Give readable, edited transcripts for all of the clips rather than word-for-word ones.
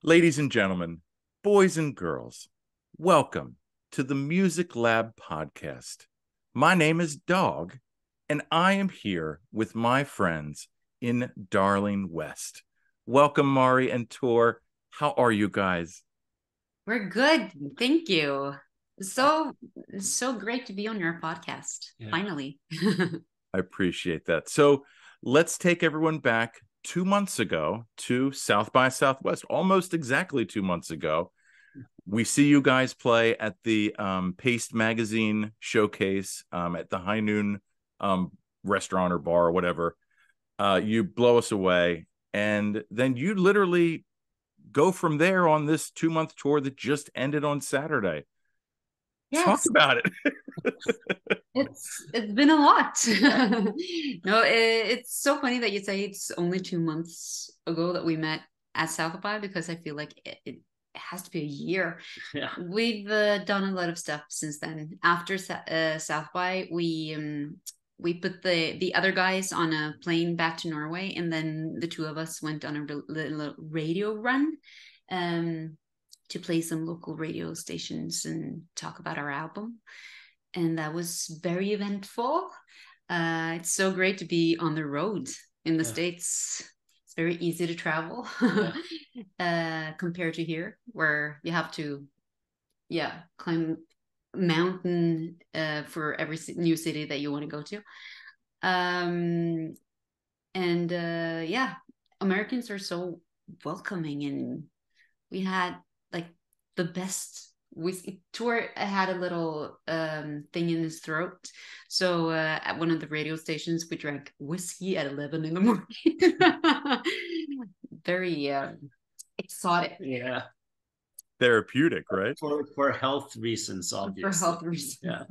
Ladies and gentlemen, boys and girls, welcome to the Music Lab podcast. My name is Dogg, and I am here with my friends in Darling West. Welcome, Mari and Tor. How are you guys? We're good. Thank you. So great to be on your podcast. Yeah. Finally. I appreciate that. So let's take everyone back 2 months ago to South by Southwest, almost exactly 2 months ago. We see you guys play at the Paste Magazine showcase at the High Noon restaurant or bar or whatever. You blow us away, and then you literally go from there on this 2-month tour that just ended on Saturday. Talk Yes, about it. it's been a lot. No, it's so funny that you say it's only 2 months ago that we met at South by, because I feel like it has to be a year. Yeah. We've done a lot of stuff since then. After South by, we put the other guys on a plane back to Norway, and then the two of us went on a little radio run to play some local radio stations and talk about our album. And that was very eventful. It's so great to be on the road in the States. It's very easy to travel compared to here, where you have to climb mountain for every new city that you want to go to. Americans are so welcoming, and we had like the best whiskey. Tour had a little thing in his throat, so at one of the radio stations we drank whiskey at 11 in the morning. Very exotic. Yeah. Therapeutic, right? For health reasons, obviously. For health reasons. Yeah.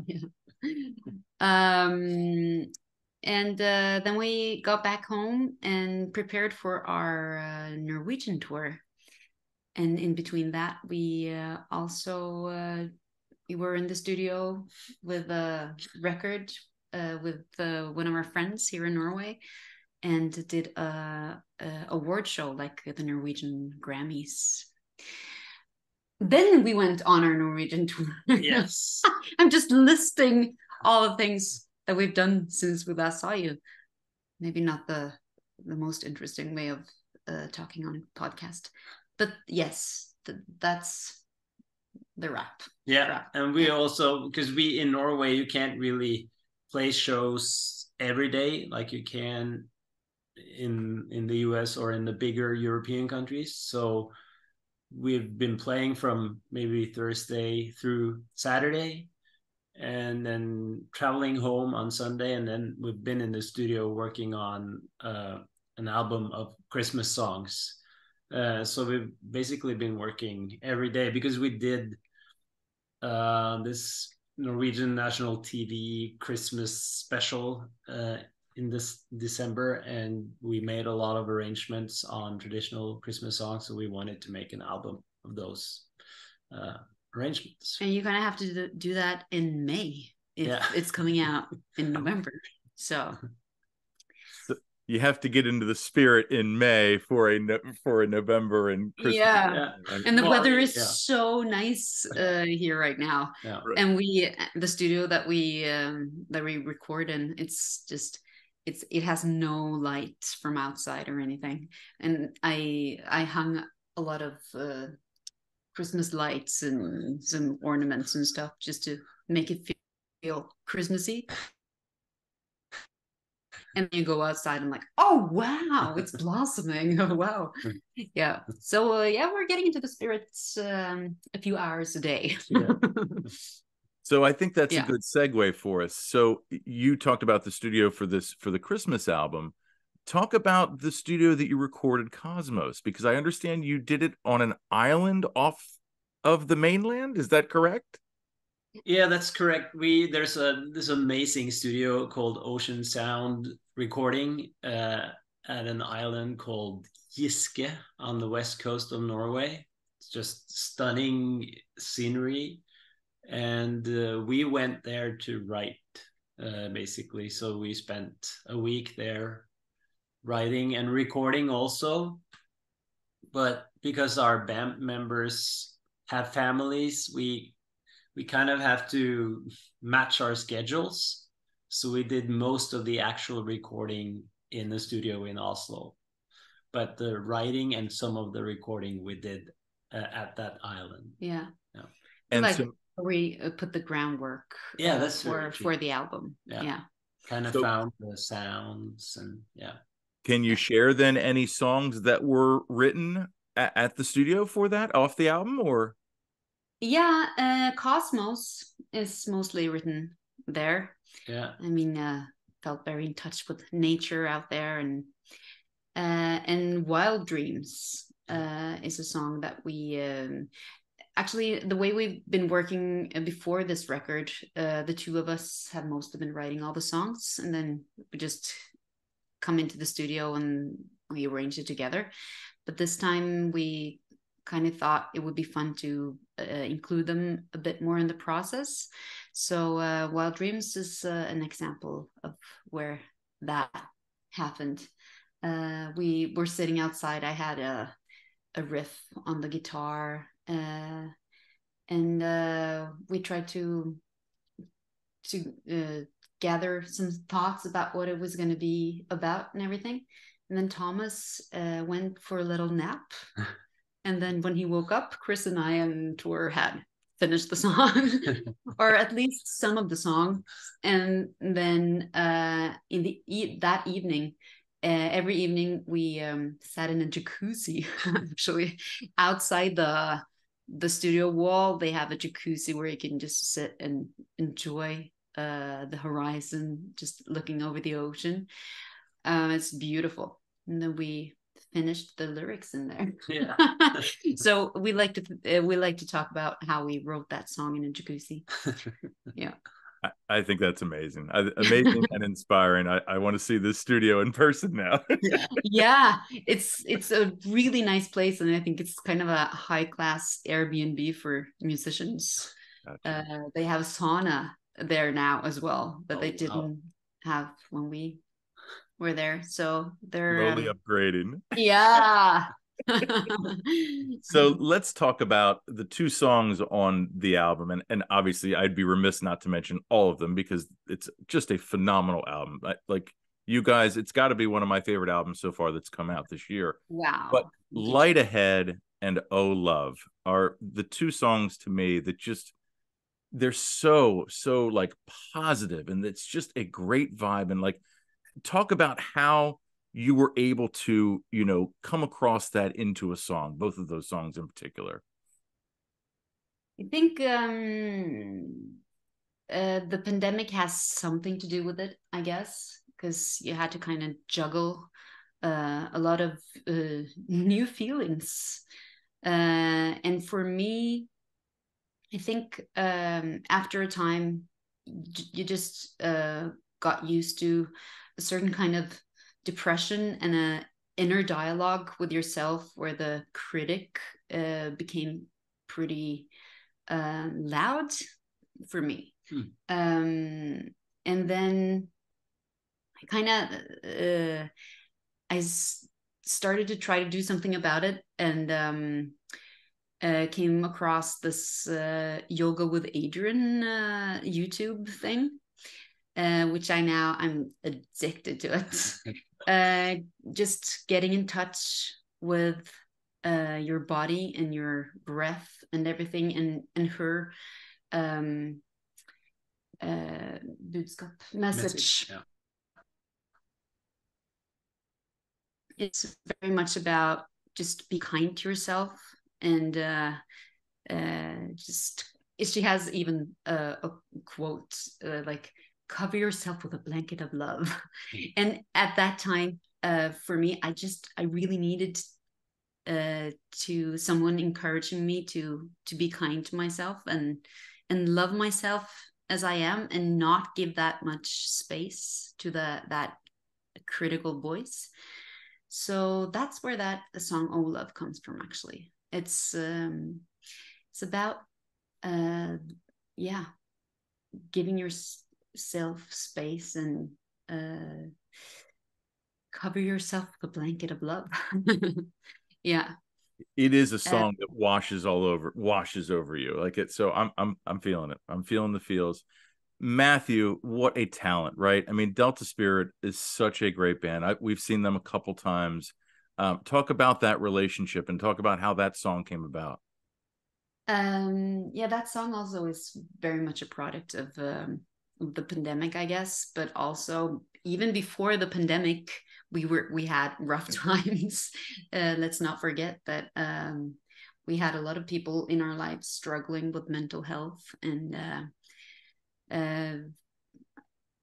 And then we got back home and prepared for our Norwegian tour. And in between that, we also we were in the studio with a record with one of our friends here in Norway, and did a award show like the Norwegian Grammys. Then we went on our Norwegian tour. Yes. I'm just listing all the things that we've done since we last saw you. Maybe not the most interesting way of talking on a podcast, but yes, that's the wrap. Yeah, and we also, because we in Norway, you can't really play shows every day like you can in the US or in the bigger European countries. So we've been playing from maybe Thursday through Saturday, and then traveling home on Sunday, and then we've been in the studio working on an album of Christmas songs. So we've basically been working every day, because we did this Norwegian national TV Christmas special in this December, and we made a lot of arrangements on traditional Christmas songs, so we wanted to make an album of those arrangements. And you're gonna have to do that in May if it's coming out in November. So you have to get into the spirit in May for a November and Christmas. Yeah. And the weather is so nice here right now. Yeah. And the studio that we record in, it has no light from outside or anything. And I hung a lot of Christmas lights and some ornaments and stuff just to make it feel Christmassy. And then you go outside and like, oh wow, it's blossoming. Oh wow. Yeah. So we're getting into the spirits a few hours a day. So I think that's a good segue for us. So you talked about the studio for the Christmas album. Talk about the studio that you recorded Cosmos, because I understand you did it on an island off of the mainland. Is that correct? Yeah, that's correct. There's this amazing studio called Ocean Sound Recording at an island called Giske on the west coast of Norway. It's just stunning scenery, and we went there to write basically. So we spent a week there writing and recording also. but because our band members have families, we kind of have to match our schedules. So we did most of the actual recording in the studio in Oslo, but the writing and some of the recording we did at that island. Yeah. And like so we put the groundwork that's for the album. Yeah. Kind of found the sounds and Can you share then any songs that were written at the studio for that off the album, or? Yeah, Cosmos is mostly written there. Yeah. I mean, felt very in touch with nature out there, and Wild Dreams is a song that we actually, the way we've been working before this record, the two of us have mostly been writing all the songs, and then we just come into the studio and we arrange it together. But this time we kind of thought it would be fun to include them a bit more in the process. So Wild Dreams is an example of where that happened. We were sitting outside. I had a riff on the guitar, and we tried to gather some thoughts about what it was going to be about and everything. And then Thomas went for a little nap. And then when he woke up, Chris and I and Tor had finished the song, or at least some of the song. And then that evening, every evening we sat in a jacuzzi, actually, outside the studio wall. They have a jacuzzi where you can just sit and enjoy the horizon, just looking over the ocean. It's beautiful. And then we finished the lyrics in there. Yeah. So we like to talk about how we wrote that song in a jacuzzi. Yeah. I think that's amazing. Amazing and inspiring. I want to see this studio in person now. Yeah, it's a really nice place, and I think it's kind of a high class Airbnb for musicians. Gotcha. They have a sauna there now as well, but they didn't have when we were there. So they're slowly upgrading. Yeah. So let's talk about the two songs on the album, and obviously I'd be remiss not to mention all of them because it's just a phenomenal album. Like you guys, it's got to be one of my favorite albums so far that's come out this year. Wow. But Light Ahead and Oh Love are the two songs to me that just, they're so like positive, and it's just a great vibe. And like, talk about how you were able to, come across that into a song, both of those songs in particular. I think the pandemic has something to do with it, I guess, because you had to kind of juggle a lot of new feelings. And for me, I think after a time, you just got used to a certain kind of depression and a inner dialogue with yourself where the critic became pretty loud for me. And then I kind of started to try to do something about it, and came across this Yoga with Adrian YouTube thing, which I'm addicted to it. Just getting in touch with your body and your breath and everything, and her budskap, message. Yeah. It's very much about just be kind to yourself, and just, she has even a quote like, cover yourself with a blanket of love. And at that time, for me, I really needed to someone encouraging me to be kind to myself and love myself as I am, and not give that much space to that critical voice. So that's where that song "Oh Love" comes from. Actually, it's about giving yourself space and cover yourself with a blanket of love. Yeah. It is a Uh, song that washes over you like it. So I'm feeling it. I'm feeling the feels. Matthew, what a talent, right? I mean, Delta Spirit is such a great band. We've seen them a couple times. Talk about that relationship and talk about how that song came about. yeah, that song also is very much a product of the pandemic, I guess, but also even before the pandemic, we had rough times. Let's not forget that we had a lot of people in our lives struggling with mental health, uh,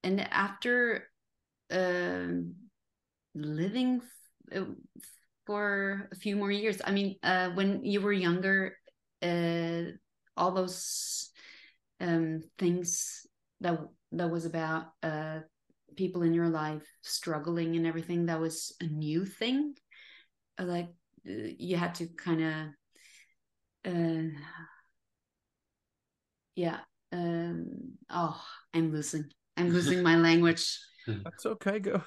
and after living for a few more years. I mean, when you were younger, all those things that was about people in your life struggling and everything, that was a new thing. Like you had to kind of, yeah. Oh, I'm losing my language. That's okay. Go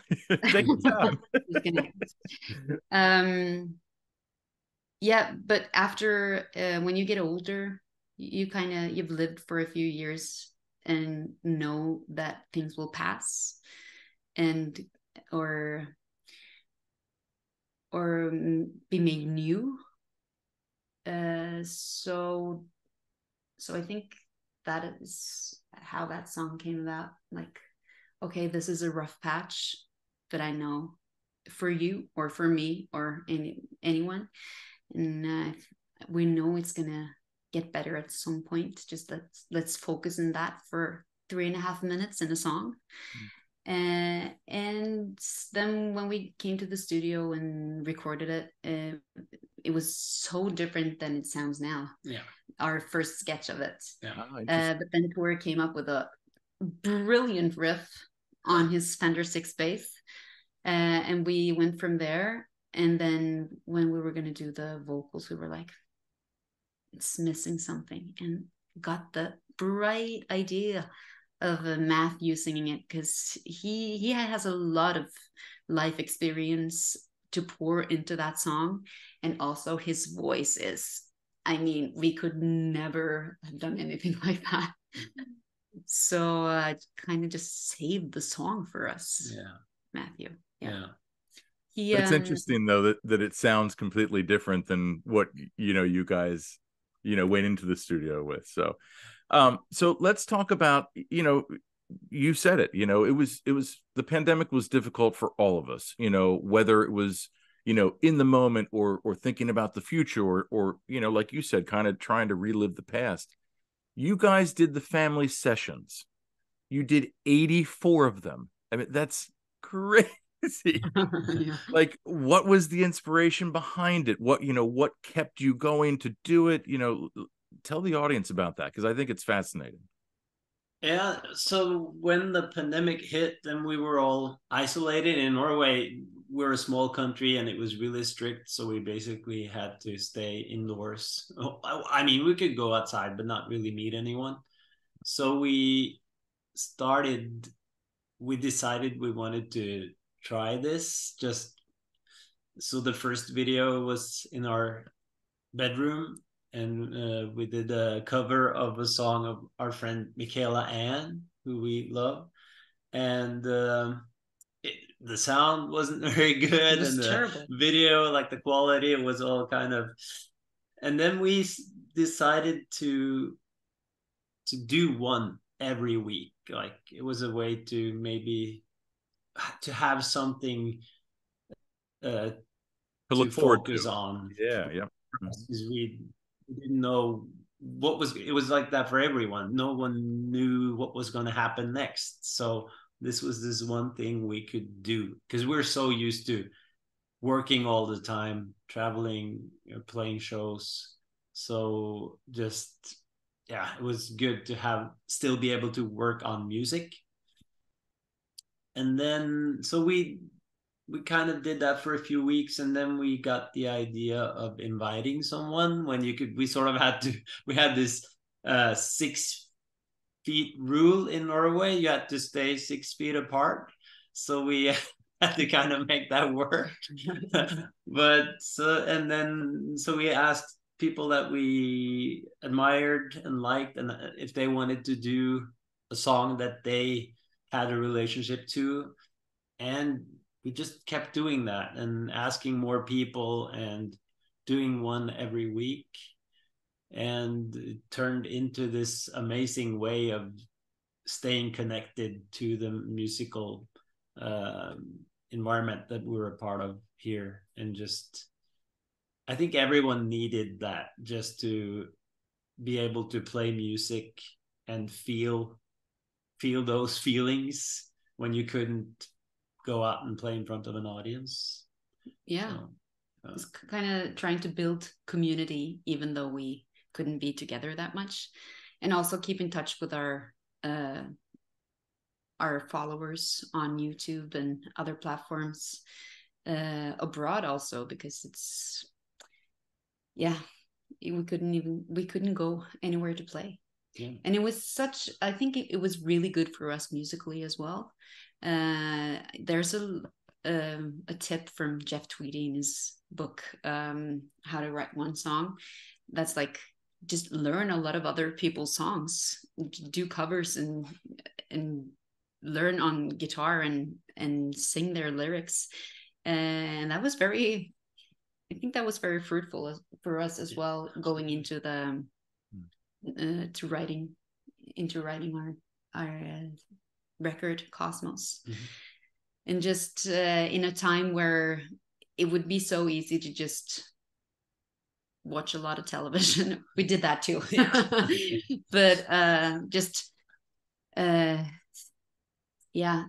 take your time. um yeah, but after when you get older, you kind of you've lived for a few years and know that things will pass, and or be made new. So I think that is how that song came about. Like, okay, this is a rough patch, but I know for you or for me or anyone, and we know it's gonna get better at some point. Just let's focus on that for 3.5 minutes in a song. And then when we came to the studio and recorded it, it was so different than it sounds now. Yeah. Our first sketch of it. Yeah. But then Tor came up with a brilliant riff on his Fender 6 bass. And we went from there. And then when we were going to do the vocals, we were like, it's missing something, and got the bright idea of Matthew singing it, because he has a lot of life experience to pour into that song, and also his voice is, I mean, we could never have done anything like that. So kind of just saved the song for us. Yeah, Matthew. Yeah. But it's interesting though that it sounds completely different than what you guys went into the studio with. So so let's talk about, you said it, it was the pandemic was difficult for all of us, whether it was, in the moment or thinking about the future or like you said, kind of trying to relive the past. You guys did the family sessions. You did 84 of them. I mean, that's crazy. Yeah. Like, what was the inspiration behind it? What kept you going to do it? Tell the audience about that, because I think it's fascinating. Yeah, so when the pandemic hit, then we were all isolated. In Norway, we're a small country and it was really strict, so we basically had to stay indoors. I mean, we could go outside, but not really meet anyone. So we decided we wanted to try this. So the first video was in our bedroom, and we did a cover of a song of our friend Michaela Ann, who we love, and the sound wasn't very good, and the terrible video, like the quality, was all kind of. And then we decided to do one every week. Like, it was a way to maybe to have something to look forward focus on. Yeah. Because we didn't know it was like that for everyone. No one knew what was going to happen next. So this was this one thing we could do, because we're so used to working all the time, traveling, playing shows. So just, yeah, it was good to still be able to work on music. And then so we kind of did that for a few weeks, and then we got the idea of inviting someone. We sort of we had this 6 feet rule in Norway. You had to stay 6 feet apart. So we had to kind of make that work. But so we asked people that we admired and liked, and if they wanted to do a song that they had a relationship to, and we just kept doing that and asking more people and doing one every week, and it turned into this amazing way of staying connected to the musical environment that we're a part of here. And just, I think everyone needed that, just to be able to play music and feel those feelings when you couldn't go out and play in front of an audience. Yeah. So, it's kind of trying to build community, even though we couldn't be together that much, and also keep in touch with our followers on YouTube and other platforms abroad also, because it's, yeah, we couldn't go anywhere to play. Yeah. And it was I think it was really good for us musically as well. There's a tip from Jeff Tweedy in his book, How to Write One Song, that's like, just learn a lot of other people's songs, do covers, and learn on guitar and sing their lyrics. And that was I think that was very fruitful for us as well, going into the writing our record Cosmos. Mm-hmm. And just in a time where it would be so easy to just watch a lot of television. We did that too. Yeah. But just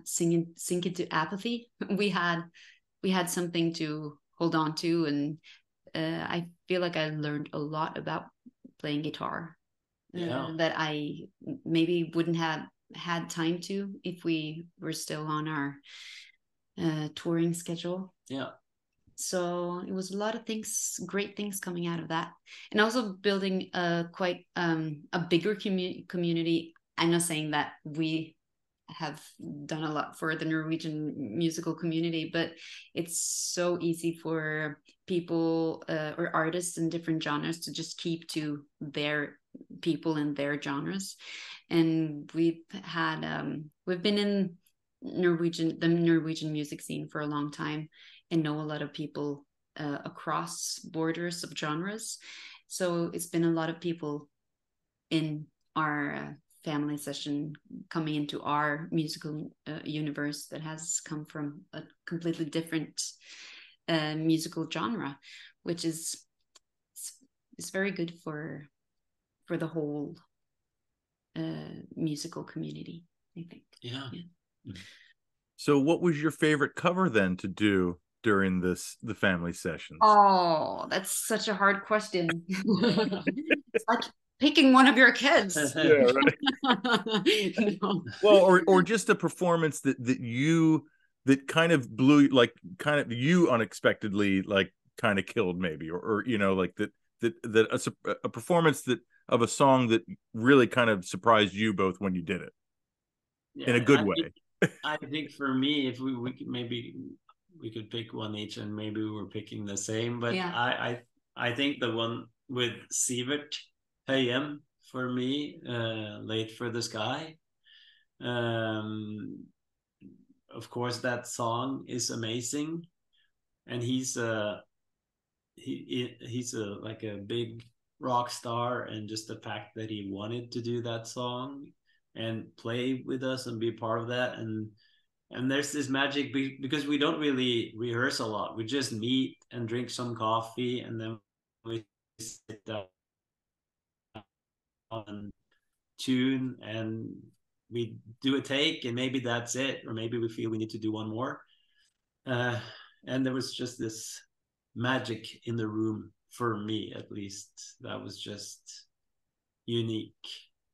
sink into apathy. We had something to hold on to, and I feel like I learned a lot about playing guitar that I maybe wouldn't have had time to if we were still on our touring schedule. Yeah. So it was a lot of things, great things coming out of that, and also building quite a bigger community. I'm not saying that we have done a lot for the Norwegian musical community, but it's so easy for people or artists in different genres to just keep to their people and their genres. And we've been in the Norwegian music scene for a long time, and know a lot of people across borders of genres. So it's been a lot of people in our family session coming into our musical universe that has come from a completely different musical genre, which is very good for the whole musical community, I think. Yeah. So what was your favorite cover then to do during the family sessions? Oh, that's such a hard question. It's like picking one of your kids. Yeah, right. No. Well, or just a performance that kind of blew, like, kind of you unexpectedly, like, kind of killed maybe, or you know, like that a performance of a song that really kind of surprised you both when you did it, in a good way. I think for me, if we could, maybe we could pick one each, and maybe we were picking the same, but yeah. I think the one with Sivert Høyem for me, Late for the Sky. Of course, that song is amazing, and he's like a big rock star, and just the fact that he wanted to do that song and play with us and be part of that, and there's this magic because we don't really rehearse a lot. We just meet and drink some coffee, and then we sit down and tune, and we do a take, and maybe that's it, or maybe we feel we need to do one more. And there was just this magic in the room, for me at least, that was just unique.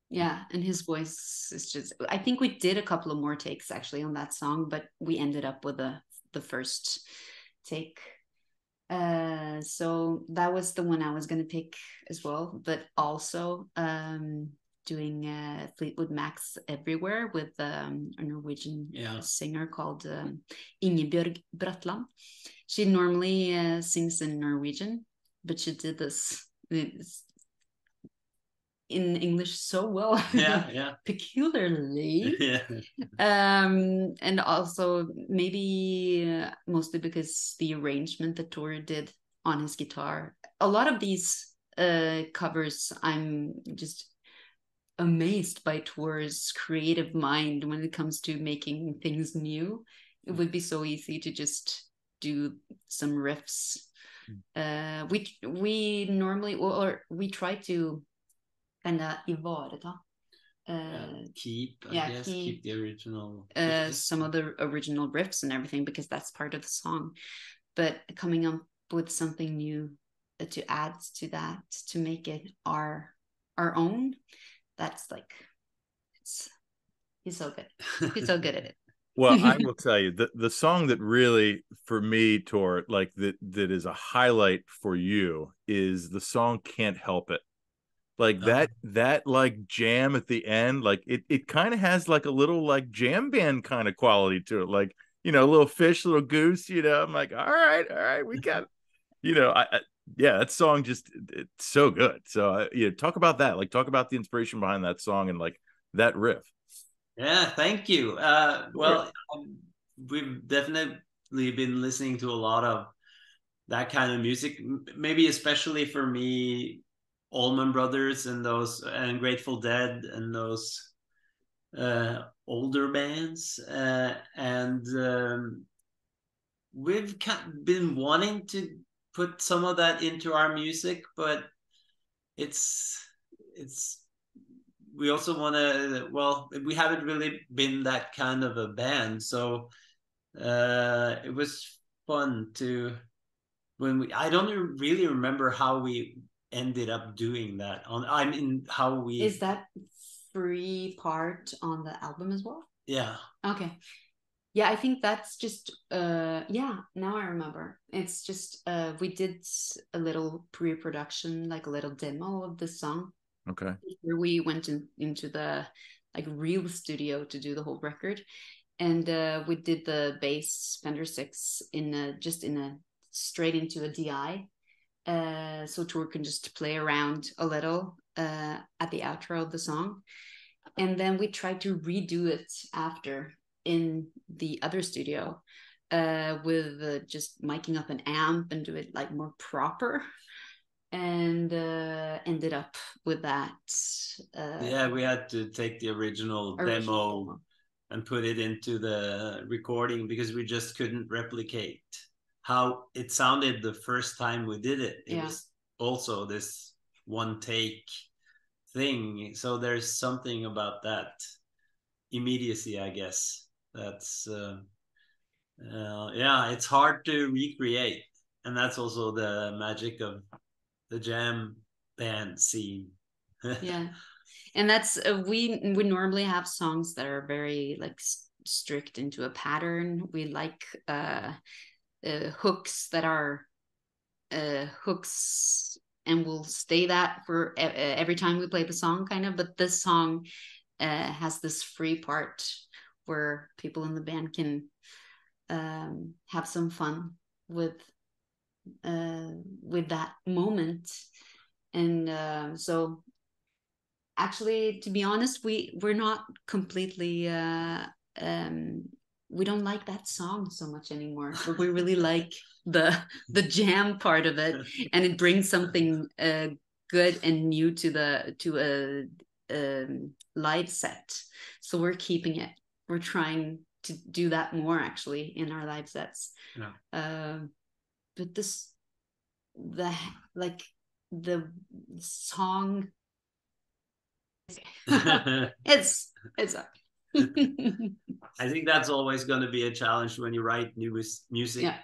Yeah, and his voice is just, I think we did a couple of more takes actually on that song, but we ended up with the first take. So that was the one I was going to pick as well. But also doing Fleetwood Mac's Everywhere with a Norwegian singer called Ingebjørg Bratland. She normally sings in Norwegian, but she did this in English so well. Peculiarly. And also maybe mostly because the arrangement that Tor did on his guitar. A lot of these covers, I'm just amazed by Tor's creative mind when it comes to making things new. It would be so easy to just do some riffs. We normally, or we try to kind of ivareta. Keep the original some of the original riffs and everything, because that's part of the song. But coming up with something new to add to that, to make it our own, that's like, he's so good. He's so good at it. Well, I will tell you, the song that really, for me, Tor, like that is a highlight for you is the song Can't Help It. Like that like jam at the end, like it kind of has like a little like jam band kind of quality to it. Like, you know, a little fish, little goose, you know. I'm like, all right, we got, you know, yeah, that song just, it's so good. So talk about that. Like, talk about the inspiration behind that song and like that riff. Yeah, thank you. Well, we've definitely been listening to a lot of that kind of music. Maybe especially for me, Allman Brothers and those, and Grateful Dead and those older bands, and we've been wanting to put some of that into our music, but it's we also want to, well, we haven't really been that kind of a band, so it was fun to, I don't really remember how we ended up doing that. How we, is that free part on the album as well? Yeah. Okay. Yeah, I think that's just yeah, now I remember. It's just we did a little pre-production, like a little demo of the song. Okay. Where we went into the like real studio to do the whole record, and we did the bass Fender 6 just straight into a DI, so Tor can just play around a little at the outro of the song, and then we tried to redo it after in the other studio with just miking up an amp and do it like more proper. And ended up with that. Yeah, we had to take the original demo and put it into the recording because we just couldn't replicate how it sounded the first time we did it. It was also this one take thing. So there's something about that immediacy, I guess. That's yeah, it's hard to recreate, and that's also the magic of the jam band scene. Yeah, and that's we normally have songs that are very like strict into a pattern. We like hooks that are hooks, and we'll stay that for every time we play the song, kind of. But this song has this free part where people in the band can have some fun with that moment. And so actually, to be honest, we're not completely we don't like that song so much anymore, but we really like the jam part of it, and it brings something good and new to a live set. So we're keeping it. We're trying to do that more actually in our live sets. But the song it's I think that's always going to be a challenge when you write new music. Yeah.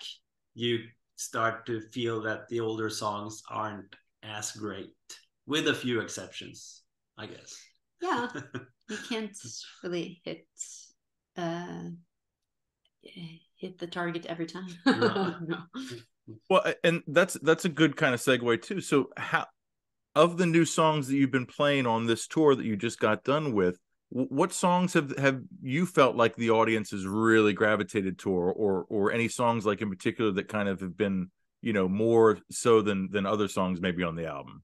You start to feel that the older songs aren't as great, with a few exceptions, I guess. Yeah, you can't really hit the target every time. No. Well, and that's a good kind of segue too. So of the new songs that you've been playing on this tour that you just got done with, what songs have you felt like the audience has really gravitated to, or any songs like in particular that kind of have been, you know, more so than other songs maybe on the album?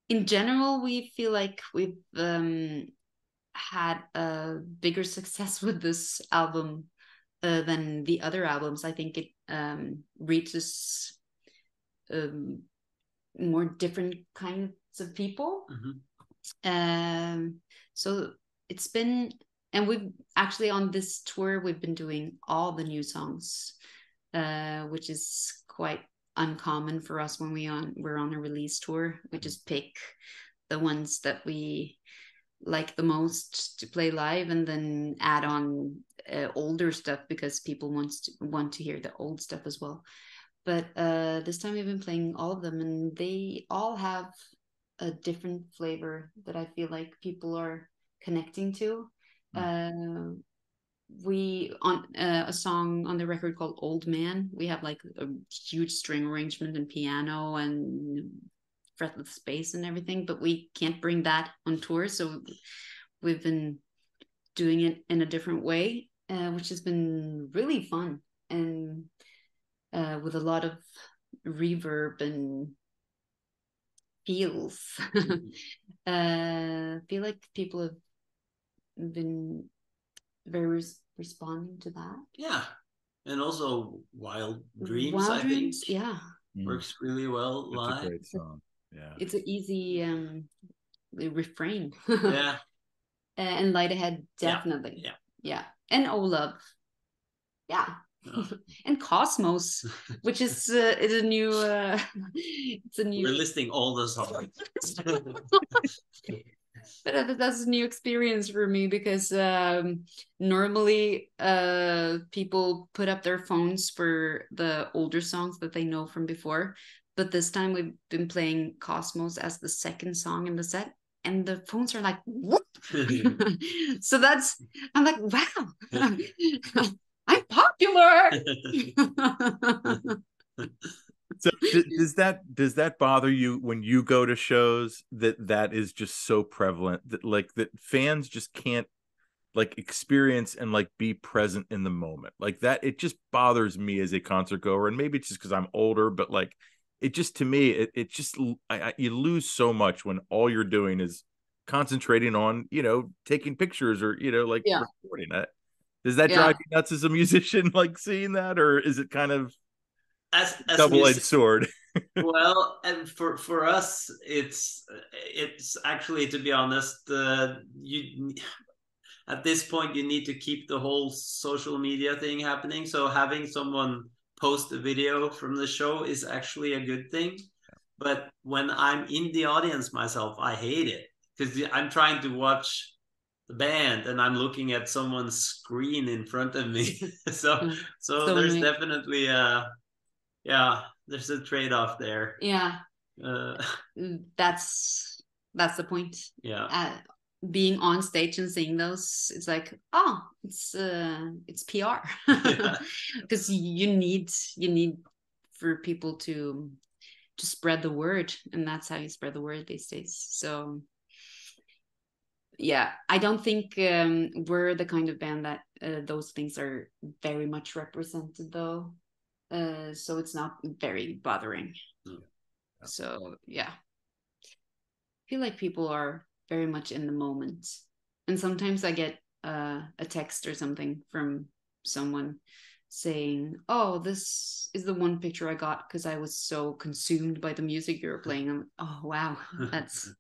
In general, we feel like we've had a bigger success with this album than the other albums. I think it reaches more different kinds of people. So it's been, and we've actually on this tour we've been doing all the new songs, which is quite uncommon for us when we're on a release tour. We just pick the ones that we like the most to play live, and then add on older stuff because people want to hear the old stuff as well. But this time we've been playing all of them, and they all have a different flavor that I feel like people are connecting to. We on a song on the record called Old Man, we have like a huge string arrangement and piano and fretless bass and everything, but we can't bring that on tour, so we've been doing it in a different way, which has been really fun, and with a lot of reverb and feels. Feel like people have been very responding to that. Yeah, and also Wild Dreams, Wild I Dreams, think, yeah, works really well live. It's a great song. Yeah, it's an easy refrain. Yeah. And Light Ahead, definitely. Yeah. And Oh Love, yeah. And Cosmos, which is a new it's a new, we're listing all the songs. but that's a new experience for me, because normally people put up their phones for the older songs that they know from before, but this time we've been playing Cosmos as the second song in the set, and the phones are like, whoop. So I'm like, wow. I'm popular. So does that bother you when you go to shows that is just so prevalent that like that fans just can't like experience and like be present in the moment like that? It just bothers me as a concert goer, and maybe it's just because I'm older, but like it just, to me, it just you lose so much when all you're doing is concentrating on, you know, taking pictures or, you know, like recording it. Does that drive you nuts as a musician, like seeing that, or is it kind of as double-edged sword? Well, and for us, it's actually, to be honest, you at this point you need to keep the whole social media thing happening. So having someone post a video from the show is actually a good thing. But when I'm in the audience myself, I hate it, because I'm trying to watch the band and I'm looking at someone's screen in front of me. so there's annoying. Definitely there's a trade-off there. That's the point. Being on stage and seeing those, it's like, oh, it's PR. Because you need for people to spread the word, and that's how you spread the word these days. So yeah, I don't think we're the kind of band that those things are very much represented, though. So it's not very bothering. So yeah, I feel like people are very much in the moment, and sometimes I get a text or something from someone saying, oh, this is the one picture I got because I was so consumed by the music you were playing. I'm like, oh wow, that's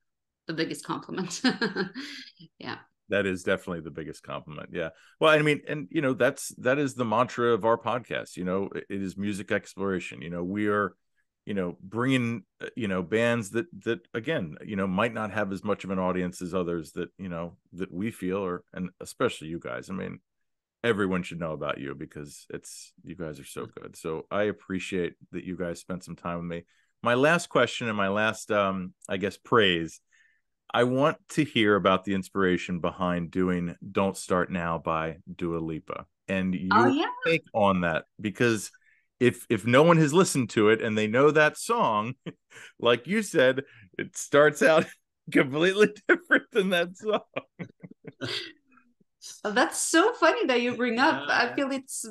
the biggest compliment. Yeah, that is definitely the biggest compliment. Yeah, well, I mean, and you know, that is the mantra of our podcast. You know, it is music exploration. You know, we are, you know, bringing, you know, bands that again, you know, might not have as much of an audience as others that, you know, that we feel, or, and especially you guys. I mean, everyone should know about you because you guys are so good. So I appreciate that you guys spent some time with me. My last question and my last I guess praise, I want to hear about the inspiration behind doing Don't Start Now by Dua Lipa, and your take on that, because if no one has listened to it and they know that song, like you said, it starts out completely different than that song. Oh, that's so funny that you bring up. I feel it's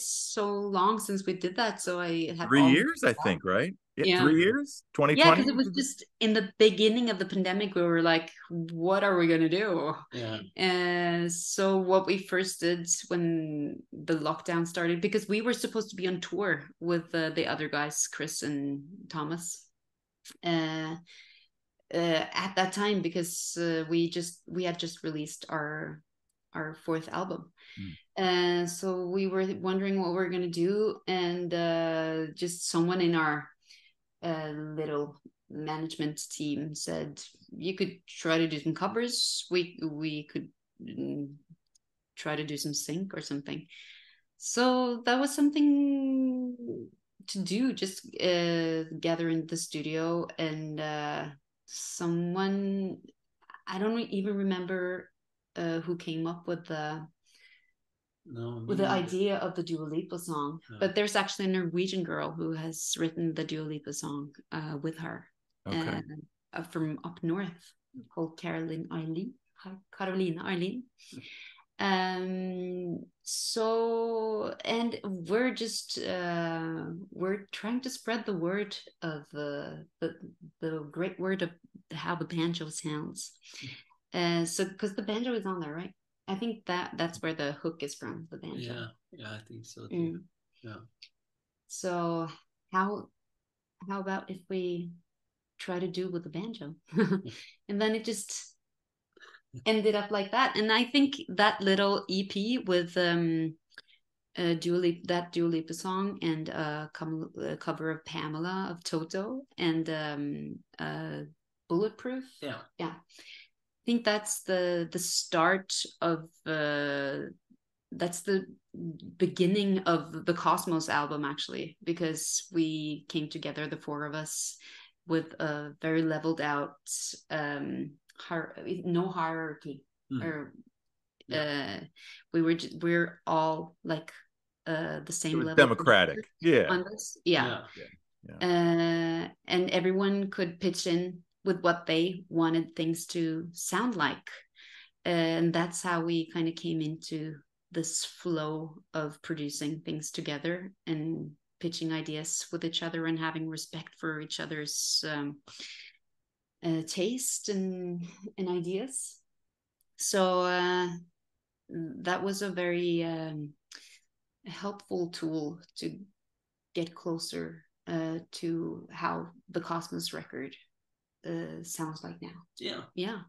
so long since we did that, so I have 3 years, I think, right? Yeah, Yeah. 3 years, Yeah, 2020. because it was just in the beginning of the pandemic, we were like, what are we gonna do? Yeah. And so what we first did when the lockdown started, because we were supposed to be on tour with the other guys, Chris and Thomas, at that time, because we had just released our fourth album. So we were wondering what we are gonna do, and just someone in our little management team said you could try to do some covers. We could try to do some sync or something. So that was something to do, just gather in the studio, and someone, I don't even remember who came up with the idea of the Dua Lipa song. But there's actually a Norwegian girl who has written the Dua Lipa song with her, from up north, called Caroline Eileen. So, and we're just we're trying to spread the word of the great word of how the banjo sounds. So because the banjo is on there, right? I think that's where the hook is from, the banjo. Yeah, I think so too. Yeah. So how about if we try to do with the banjo? And then it just ended up like that. And I think that little EP with that Dua Lipa song, and a cover of Pamela of Toto, and Bulletproof. Yeah. I think that's the start of that's the beginning of the Cosmos album, actually, because we came together, the four of us, with a very leveled out, no hierarchy, or we're all like the same level, democratic. on this. And everyone could pitch in with what they wanted things to sound like, and that's how we kind of came into this flow of producing things together and pitching ideas with each other and having respect for each other's taste and ideas. So that was a very helpful tool to get closer to how the Cosmos record sounds like now. Yeah.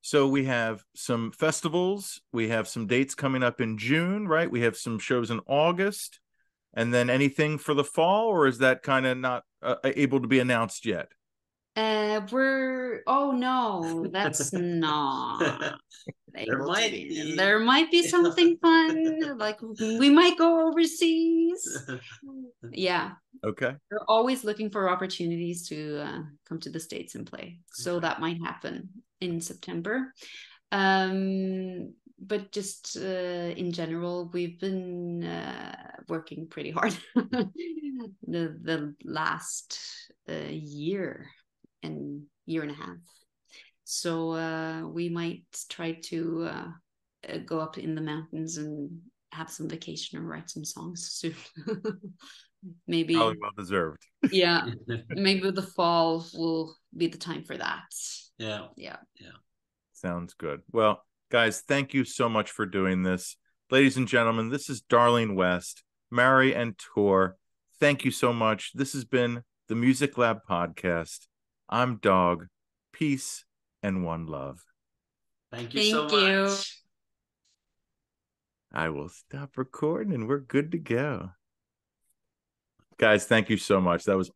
So we have some festivals, we have some dates coming up in June, right? We have some shows in August, and then anything for the fall, or is that kind of not able to be announced yet? Oh no, that's not. There might be something fun, like we might go overseas. Yeah. Okay. We're always looking for opportunities to come to the States and play. So that might happen in September. But just in general, we've been working pretty hard the last year and year and a half. So we might try to go up in the mountains and have some vacation or write some songs soon. Maybe probably well deserved. Yeah. Maybe the fall will be the time for that. Yeah. Sounds good. Well, guys, thank you so much for doing this. Ladies and gentlemen, this is Darlene West, Marry and Tour. Thank you so much. This has been the Music Lab podcast. I'm Dogg. Peace and one love. Thank you so much. I will stop recording and we're good to go. Guys, thank you so much. That was